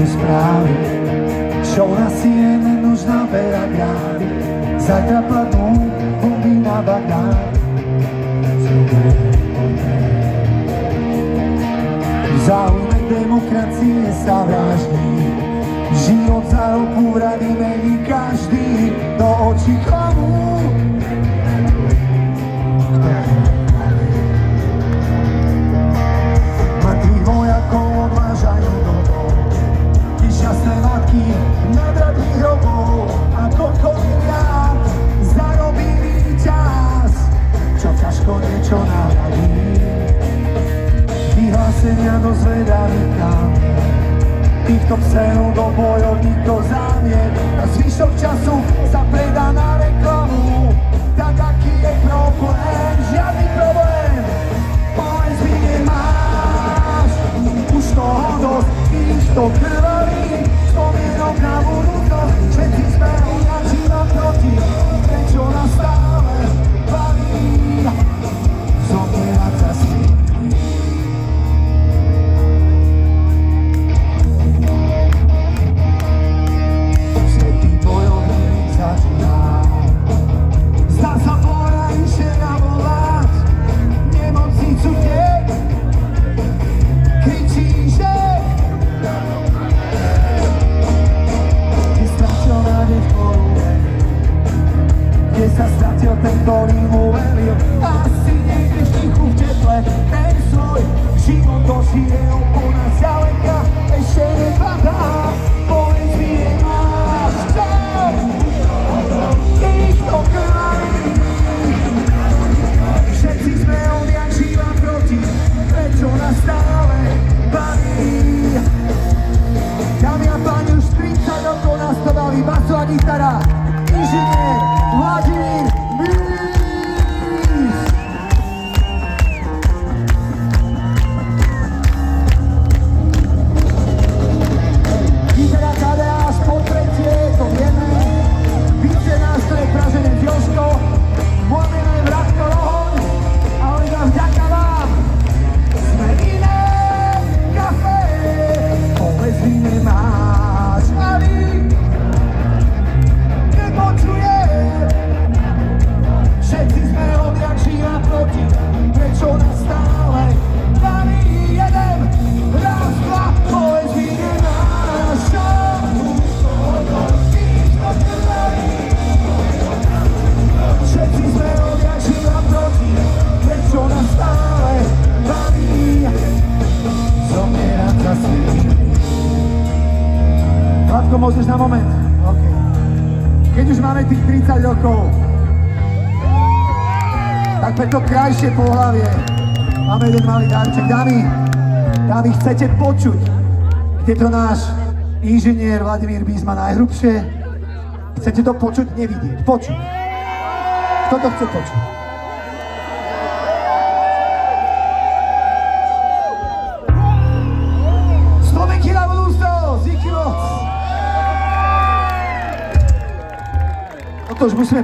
správy, čo na CNN už naberá grávy. Zajtra padnú bomby na Bagdád. V záujme demokracie sa vraždí, život za ropu v rady mení každý. Do očí komu? Mŕtvych vojakov odvážajú domov, nešťastné matky nad radných hrobov. A koľko miliárd zarobí víťaz, čo ťažko niečo nahradí. Vyhlásenia do zvedavých kamer, týchto pseudo do bojovníkov zámier. A zvyšok času sa predá na reklamu. Tak aký je problém? Žiadny problém. Povedz mi, nemáš už toho dosť týchto krvaví spomienok na budúcnosť. Všetci sme ináči vám proti, prečo nás stále baví zomierať za svým. Sa stratil ten, ktorý mu veril. Asi niekde v tichu v teple ten svoj život dožije úplná ďaleka. Ešte nepadá, povedz mi, nemáš čo týchto krvaví. Všetci sme odjak živa proti, prečo nás stále baví. Dámy a páni, už 30 rokov nás to baví, basu a gitara, inžinier Vladimír Mís. Gitara KDA až po tretie, to vieme. Více nástroje pražené z Jožko, moje meno je Vratko Rohoň a Oliga, vďaka vám sme iné kafe. Povedz mi, nemáš a vy nepočuje. Všetci sme odjak živa proti, prečo nás stále baví. Jeden, raz, dva, povedz mi, nemáš čo týchto krvaví. Všetci sme odjak živa proti, prečo nás stále baví zomierať za svým. Vladko, môžeš na moment? OK. Keď už máme tých 30 rokov, tak pre to krajšie pohlavie máme jeden malý darček. Dámy, chcete počuť, kde to náš inžinier Vladimír Mís má najhrubšie? Chcete to počuť? Nevidieť. Počuť. Kto to chce počuť? Spomenky na budúcnosť! Díky moc! Toto už musíme